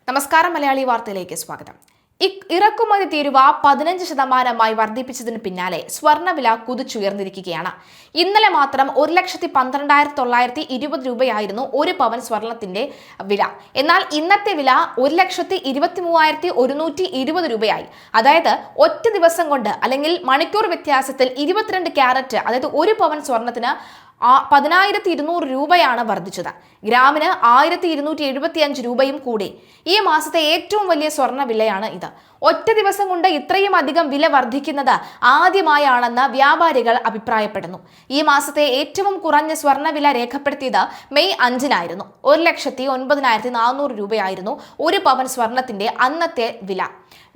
നമസ്കാരം, മലയാളി വാർത്തയിലേക്ക് സ്വാഗതം. ഇറക്കുമതി തീരുവ 15% വർദ്ധിപ്പിച്ചതിന് പിന്നാലെ സ്വർണ്ണവില കുതിച്ചുയർന്നിരിക്കുകയാണ്. ഇന്നലെ മാത്രം 1,12,920 രൂപയായിരുന്നു ഒരു പവൻ സ്വർണത്തിന്റെ വില. എന്നാൽ ഇന്നത്തെ വില 1,23,120 രൂപയായി. അതായത് ഒറ്റ ദിവസം കൊണ്ട് അല്ലെങ്കിൽ മണിക്കൂർ വ്യത്യാസത്തിൽ 22 ക്യാരറ്റ്, അതായത് ഒരു പവൻ സ്വർണത്തിന് 10,200 രൂപയാണ് വർദ്ധിച്ചത്. ഗ്രാമിന് 1,275 രൂപയും കൂടി. ഈ മാസത്തെ ഏറ്റവും വലിയ സ്വർണ്ണ വിലയാണ് ഇത്. ഒറ്റ ദിവസം കൊണ്ട് ഇത്രയും അധികം വില വർദ്ധിക്കുന്നത് ആദ്യമായാണെന്ന് വ്യാപാരികൾ അഭിപ്രായപ്പെടുന്നു. ഈ മാസത്തെ ഏറ്റവും കുറഞ്ഞ സ്വർണ്ണ വില രേഖപ്പെടുത്തിയത് മെയ് 5-നായിരുന്നു. 1,09,400 രൂപയായിരുന്നു ഒരു പവൻ സ്വർണത്തിന്റെ അന്നത്തെ വില.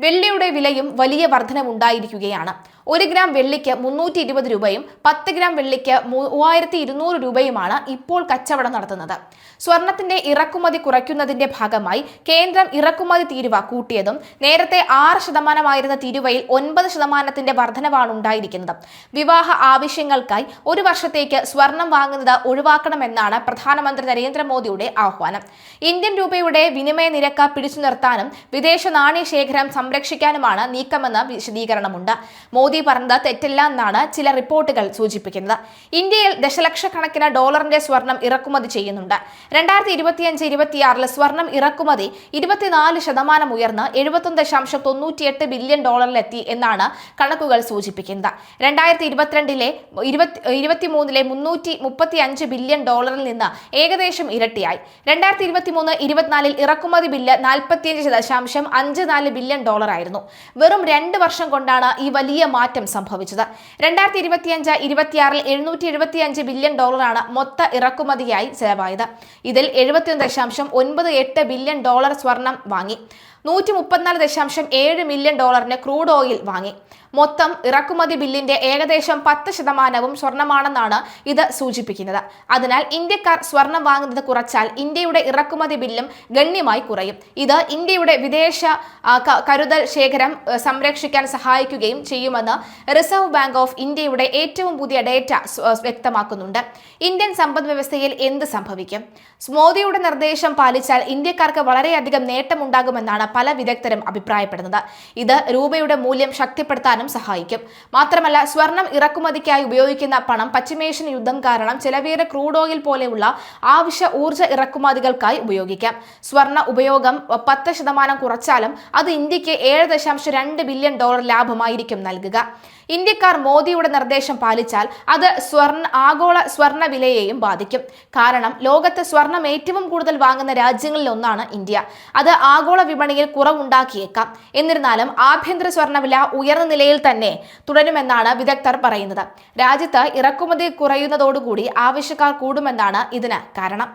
വെള്ളിയുടെ വിലയും വലിയ വർധനവുണ്ടായിരിക്കുകയാണ്. 1 ഗ്രാം വെള്ളിക്ക് 320 രൂപയും 10 ഗ്രാം വെള്ളിക്ക് 3,200 രൂപയുമാണ് ഇപ്പോൾ കച്ചവടം നടത്തുന്നത്. സ്വർണത്തിന്റെ ഇറക്കുമതി കുറയ്ക്കുന്നതിന്റെ ഭാഗമായി കേന്ദ്രം ഇറക്കുമതി തീരുവ കൂട്ടിയതും നേരത്തെ 6% തീരുവയിൽ 9% വർധനവാണ് ഉണ്ടായിരിക്കുന്നത്. വിവാഹ ആവശ്യങ്ങൾക്കായി ഒരു വർഷത്തേക്ക് സ്വർണം വാങ്ങുന്നത് ഒഴിവാക്കണമെന്നാണ് പ്രധാനമന്ത്രി നരേന്ദ്രമോദിയുടെ ആഹ്വാനം. ഇന്ത്യൻ രൂപയുടെ വിനിമയ നിരക്ക് പിടിച്ചു നിർത്താനും വിദേശ നാണയ ശേഖരം സംരക്ഷിക്കാനുമാണ് നീക്കമെന്ന് വിശദീകരണമുണ്ട്. മോദി പറഞ്ഞത് തെറ്റല്ല എന്നാണ് ചില റിപ്പോർട്ടുകൾ സൂചിപ്പിക്കുന്നത്. ഇന്ത്യയിൽ ദശലക്ഷക്കണക്കിന് ഡോളറിന്റെ സ്വർണം ഇറക്കുമതി ചെയ്യുന്നുണ്ട്. 2025-26 സ്വർണം ഇറക്കുമതി 24% ഉയർന്ന് 71.98 ബില്യൺ ഡോളറിലെത്തി എന്നാണ് കണക്കുകൾ സൂചിപ്പിക്കുന്നത്. 2022-23 335 ബില്യൺ ഡോളറിൽ നിന്ന് ഏകദേശം ഇരട്ടിയായി. 2023-24 ഇറക്കുമതി ബില്ല് 45.54 ബില്യൺ ഡോളറായിരുന്നു. വെറും 2 വർഷം കൊണ്ടാണ് ഈ വലിയ മാറ്റം സംഭവിച്ചത്. 2025-26 775 ബില്യൺ ഡോളറാണ് മൊത്ത ഇറക്കുമതിയായി ചെലവായത്. ഇതിൽ 71.98 ബില്യൺ ഡോളർ സ്വർണം വാങ്ങി. 134.7 മില്യൺ ഡോളറിന് ക്രൂഡ് ഓയിൽ വാങ്ങി. മൊത്തം ഇറക്കുമതി ബില്ലിന്റെ ഏകദേശം 10% സ്വർണമാണെന്നാണ് ഇത് സൂചിപ്പിക്കുന്നത്. അതിനാൽ ഇന്ത്യക്കാർ സ്വർണം വാങ്ങുന്നത് കുറച്ചാൽ ഇന്ത്യയുടെ ഇറക്കുമതി ബില്ലും ഗണ്യമായി കുറയും. ഇത് ഇന്ത്യയുടെ വിദേശ കരുതൽ ശേഖരം സംരക്ഷിക്കാൻ സഹായിക്കുകയും ചെയ്യുമെന്ന് റിസർവ് ബാങ്ക് ഓഫ് ഇന്ത്യയുടെ ഏറ്റവും പുതിയ ഡേറ്റ വ്യക്തമാക്കുന്നുണ്ട്. ഇന്ത്യൻ സമ്പദ് വ്യവസ്ഥയിൽ എന്ത് സംഭവിക്കും? മോദിയുടെ നിർദ്ദേശം പാലിച്ചാൽ ഇന്ത്യക്കാർക്ക് വളരെയധികം നേട്ടമുണ്ടാകുമെന്നാണ് പല വിദഗ്ധരും അഭിപ്രായപ്പെടുന്നത്. ഇത് രൂപയുടെ മൂല്യം ശക്തിപ്പെടുത്താൻ സഹായിക്കും. മാത്രമല്ല, സ്വർണം ഇറക്കുമതിക്കായി ഉപയോഗിക്കുന്ന പണം പശ്ചിമേഷ്യൻ യുദ്ധം കാരണം ചെലവേറിയ ക്രൂഡ് ഓയിൽ പോലെയുള്ള ആവശ്യ ഊർജ്ജ ഇറക്കുമതികൾക്കായി ഉപയോഗിക്കാം. സ്വർണ്ണ ഉപയോഗം 10% കുറച്ചാലും അത് ഇന്ത്യക്ക് 7.2 ബില്യൺ ഡോളർ ലാഭമായിരിക്കും നൽകുക. ഇന്ത്യക്കാർ മോദിയുടെ നിർദ്ദേശം പാലിച്ചാൽ അത് ആഗോള സ്വർണ്ണ വിലയെയും ബാധിക്കും. കാരണം ലോകത്ത് സ്വർണം ഏറ്റവും കൂടുതൽ വാങ്ങുന്ന രാജ്യങ്ങളിൽ ഒന്നാണ് ഇന്ത്യ. അത് ആഗോള വിപണിയിൽ കുറവുണ്ടാക്കിയേക്കാം. എന്നിരുന്നാലും ആഭ്യന്തര സ്വർണ്ണവില ഉയർന്ന നിലയിൽ തന്നെ തുടരുമെന്നാണ് വിദഗ്ധർ പറയുന്നത്. രാജ്യത്ത് ഇറക്കുമതി കുറയുന്നതോടുകൂടി ആവശ്യക്കാർ കൂടുമെന്നാണ് ഇതിന് കാരണം.